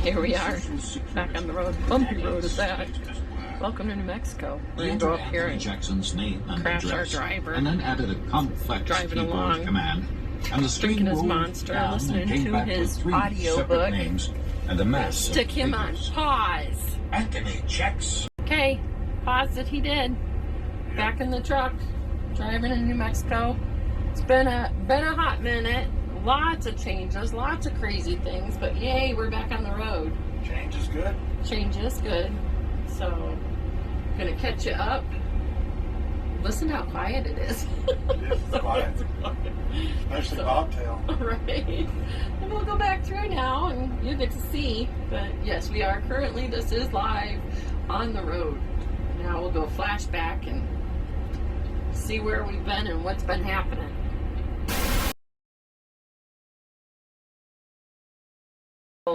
Here we are, back on the road. Bumpy road at that. Welcome to New Mexico. We're going to go up here and Jackson's name and crash address, our driver. and then added a complex Driving keyboard along, command, and the stream drinking his rolled monster, down listening and came to back his with 3 audio separate book. names and a mass Stick of him on figures. pause. Anthony checks. Okay, pause it he did. Back in the truck, driving in New Mexico. It's been a hot minute. Lots of changes, lots of crazy things, but yay, we're back on the road. Change is good. Change is good. So, gonna catch you up. Listen how quiet it is. It is quiet. Especially bobtail. Right. And we'll go back through now and you get to see. But yes, we are currently, this is live on the road. Now we'll go flashback and see where we've been and what's been happening.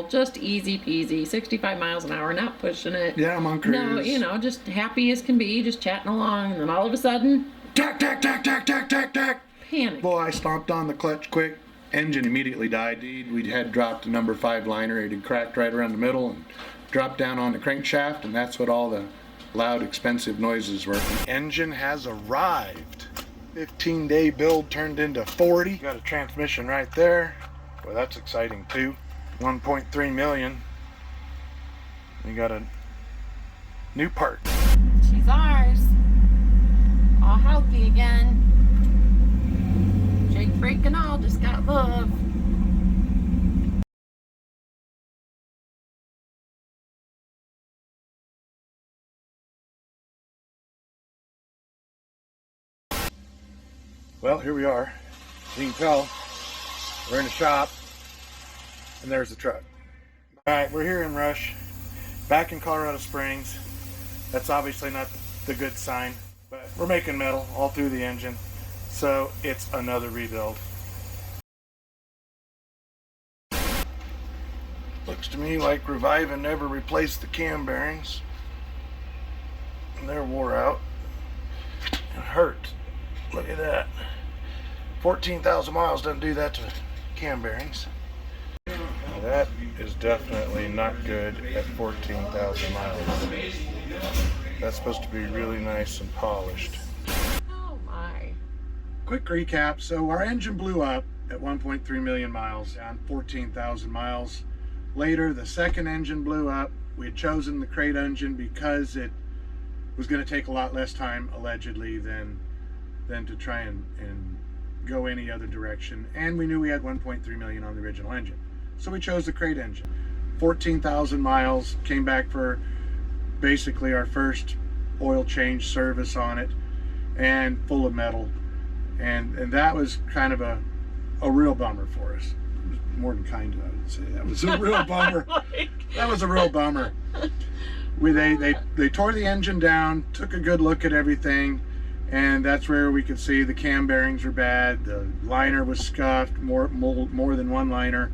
Just easy peasy, 65 miles an hour, not pushing it. Yeah, I'm on cruise. No, you know, just happy as can be, just chatting along, and then all of a sudden, Tack, tack, tack, tack, tack, tack, tack. panic. Boy, I stomped on the clutch quick. Engine immediately died. We had dropped a number 5 liner. It had cracked right around the middle and dropped down on the crankshaft, and that's what all the loud, expensive noises were. The engine has arrived. 15-day build turned into 40. Got a transmission right there. Well, that's exciting too. 1.3 million. We got a new part. She's ours. All healthy again. Jake brake and all, just got love. Well, here we are. You can tell we're in the shop, and there's the truck. All right, we're here in Rush, back in Colorado Springs. That's obviously not the good sign, but we're making metal all through the engine, so it's another rebuild. Looks to me like Reviva never replaced the cam bearings, and they're wore out. It hurt. Look at that. 14,000 miles doesn't do that to cam bearings. That is definitely not good at 14,000 miles. That's supposed to be really nice and polished. Oh my. Quick recap. So our engine blew up at 1.3 million miles on 14,000 miles. Later, the second engine blew up. We had chosen the crate engine because it was going to take a lot less time, allegedly, than to try and go any other direction. And we knew we had 1.3 million on the original engine. So we chose the crate engine. 14,000 miles, came back for basically our first oil change service on it, and full of metal. And that was kind of a real bummer for us. It was more than kind of, I would say. That was a real bummer. That was a real bummer. They tore the engine down, took a good look at everything, and that's where we could see the cam bearings were bad, the liner was scuffed, more than one liner.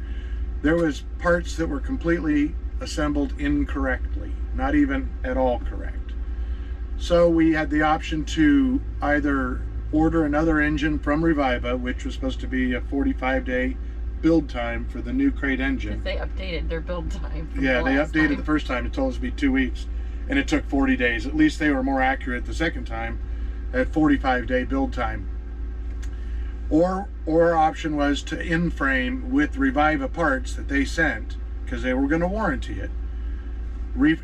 There was parts that were completely assembled incorrectly, not even at all correct. So we had the option to either order another engine from Reviva, which was supposed to be a 45-day build time for the new crate engine. They updated their build time. Yeah, they updated the first time. It told us to be 2 weeks, and it took 40 days. At least they were more accurate the second time at 45-day build time. Or our option was to in-frame with Reviva parts that they sent, because they were going to warranty it,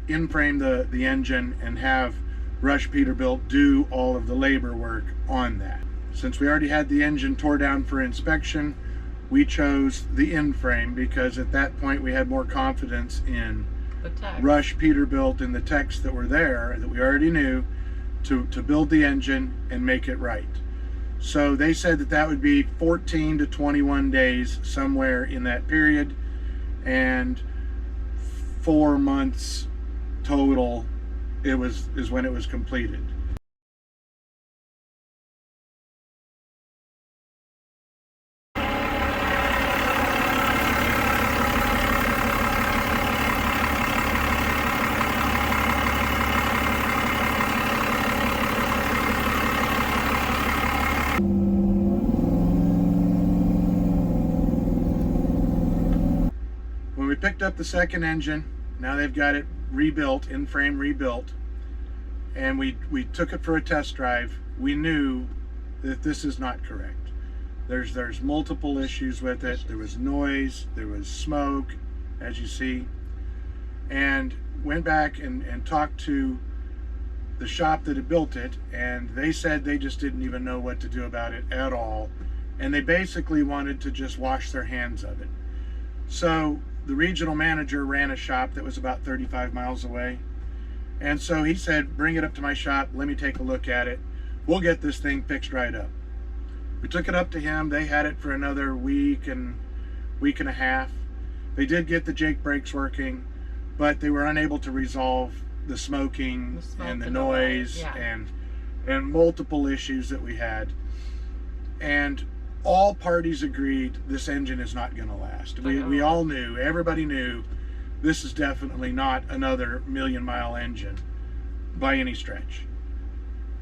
in-frame the engine and have Rush Peterbilt do all of the labor work on that. Since we already had the engine tore down for inspection, we chose the in-frame because at that point we had more confidence in Rush Peterbilt and the techs that were there that we already knew to build the engine and make it right. So they said that would be 14 to 21 days, somewhere in that period, and 4 months total is when it was completed. up the second engine. Now they've got it rebuilt, in-frame rebuilt. And we took it for a test drive. We knew that this is not correct. There's multiple issues with it. There was noise, there was smoke, as you see. And went back and talked to the shop that had built it, and they said they just didn't even know what to do about it at all. And they basically wanted to just wash their hands of it. So the regional manager ran a shop that was about 35 miles away. And so he said, bring it up to my shop, let me take a look at it. We'll get this thing fixed right up. We took it up to him. They had it for another week and a half. They did get the Jake brakes working, but they were unable to resolve the smoking and the noise and multiple issues that we had. And all parties agreed this engine is not going to last. We all knew, everybody knew, this is definitely not another million-mile engine by any stretch.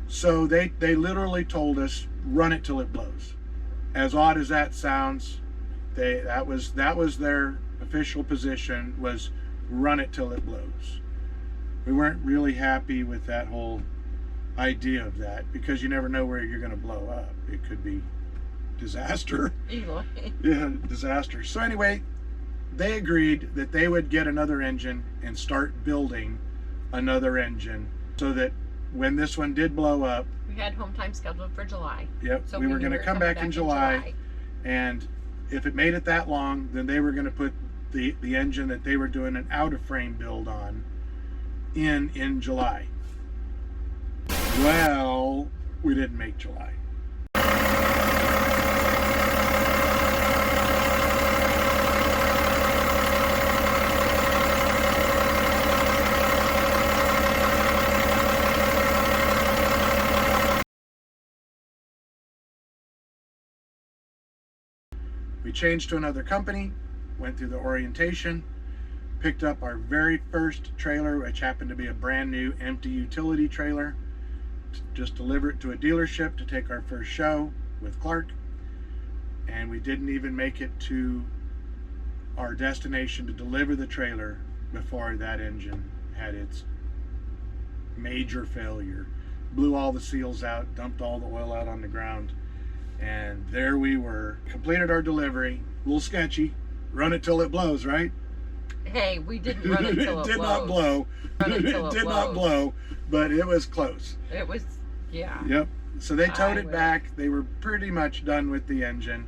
So they literally told us, run it till it blows. As odd as that sounds, that was their official position, was run it till it blows. We weren't really happy with that whole idea of that, because you never know where you're going to blow up. It could be disaster. Yeah, disaster. So anyway, they agreed that they would get another engine and start building another engine, so that when this one did blow up, we had home time scheduled for July. Yep, so we were going to come back in July, and if it made it that long, then they were going to put the engine that they were doing an out-of-frame build on in July. Well, we didn't make July. We changed to another company, went through the orientation, picked up our very first trailer, which happened to be a brand new empty utility trailer, just deliver it to a dealership to take our first show with Clark. And we didn't even make it to our destination to deliver the trailer before that engine had its major failure. Blew all the seals out, dumped all the oil out on the ground. And there we were, completed our delivery. A little sketchy. Run it till it blows, right? Hey, we didn't run it till it blows. It did not blow. It did not blow, but it was close. It was, yeah. Yep. So they towed it back. They were pretty much done with the engine.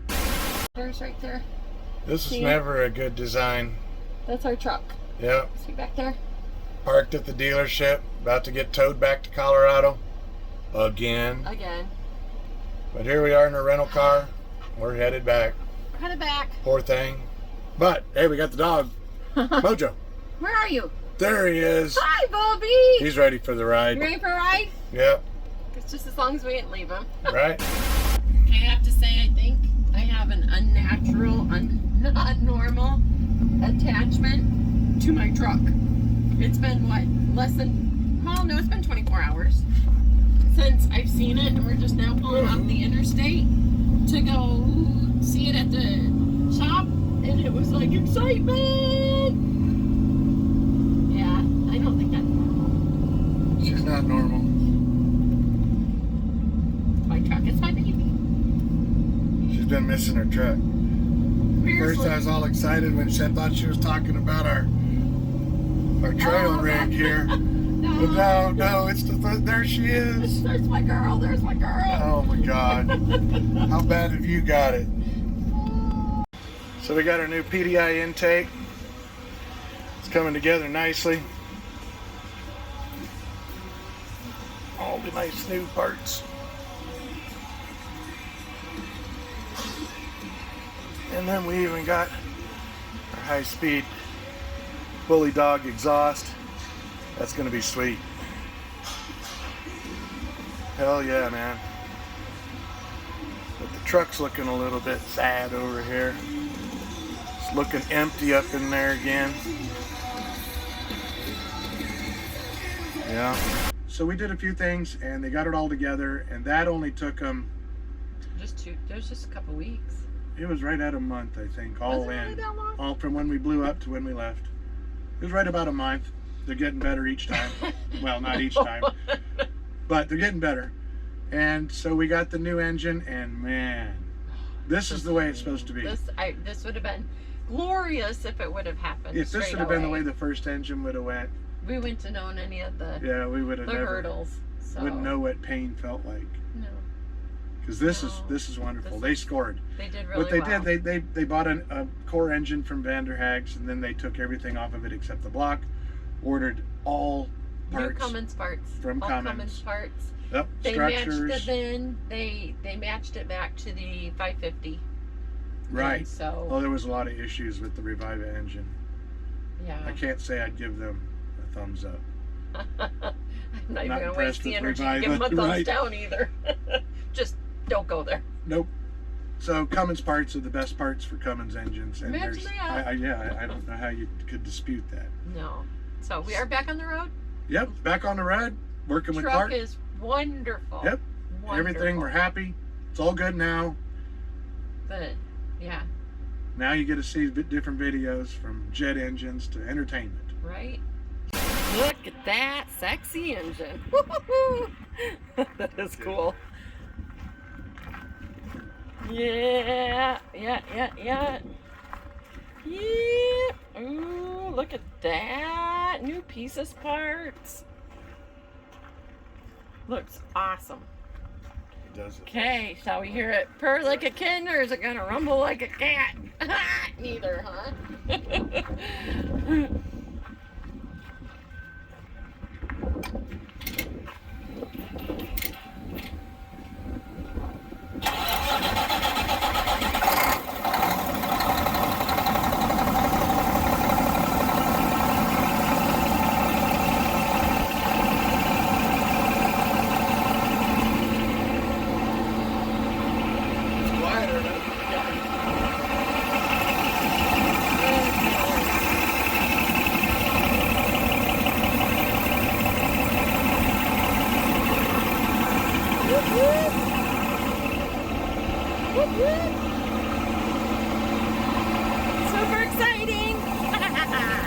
There's right there. This is never a good design. That's our truck. Yep. See back there? Parked at the dealership, about to get towed back to Colorado. Again. But here we are in a rental car. We're headed back. We're headed back. Poor thing. But, hey, we got the dog. Mojo. Where are you? There he is. Hi, Bobby. He's ready for the ride. You ready for a ride? Yep. It's just as long as we didn't leave him. Right? I have to say, I think I have an unnatural, not normal attachment to my truck. It's been, what, it's been 24 hours since I've seen it, and we're just now pulling off the interstate to go see it at the shop, and it was like excitement. Yeah, I don't think that's normal. She's not normal. My truck is my baby. She's been missing her truck. Seriously. First I was all excited when she thought she was talking about our trail rig here. No, it's there she is. There's my girl. Oh my God. How bad have you got it? So we got our new PDI intake. It's coming together nicely. All the nice new parts. And then we even got our high-speed bully dog exhaust. That's gonna be sweet. Hell yeah, man. But the truck's looking a little bit sad over here. It's looking empty up in there again. Yeah. So we did a few things and they got it all together, and that only took them There's just a couple weeks. It was right at a month, I think, all Was it in. really that long? All from when we blew up to when we left. It was right about a month. They're getting better each time. Well, not each time, but they're getting better. And so we got the new engine, and man, this is the way it's supposed to be. This would have been glorious if it would have happened. If this straight would have been the away. way the first engine would have went, We wouldn't have known any of the yeah, we would have never hurdles. So. wouldn't know what pain felt like. No, Because this No. is wonderful. This they is- scored. they did really What they well. did, they bought a core engine from Vanderhaag's, and then they took everything off of it except the block, ordered all parts New Cummins parts. from all Cummins. parts. Yep, They matched structures. it then. They matched it back to the 550. Right. And so Oh, there was a lot of issues with the Reviva engine. yeah. I can't say I'd give them a thumbs up. I'm not even Not gonna impressed waste the with energy to give them a Reviva, thumbs right. down either. Just don't go there. Nope. So Cummins parts are the best parts for Cummins engines, and Imagine that. I don't know how you could dispute that. No. So we are back on the road. Yep, back on the road, working with Truck Clark. is wonderful. Yep. Wonderful. Everything, we're happy. It's all good now. But yeah, Now you get to see different videos from jet engines to entertainment. right? Look at that sexy engine. Woo-hoo-hoo. That is cool. Yeah. Yeah. Ooh, look at that. New pieces, parts. Looks awesome. It does it. Okay, shall we hear it purr like a kitten, or is it gonna rumble like a cat? Neither, huh? It's quieter now. Super exciting!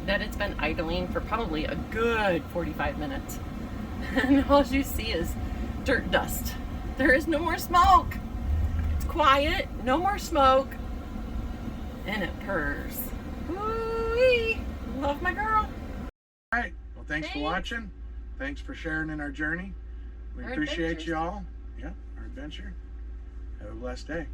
That it's been idling for probably a good 45 minutes. And all you see is dirt dust. There is no more smoke. It's quiet, no more smoke, and it purrs. Woo-wee. Love my girl. All right. Well, thanks for Thanks. watching. Thanks for sharing in our journey. We Our appreciate adventures. you all. Yeah, our adventure. Have a blessed day.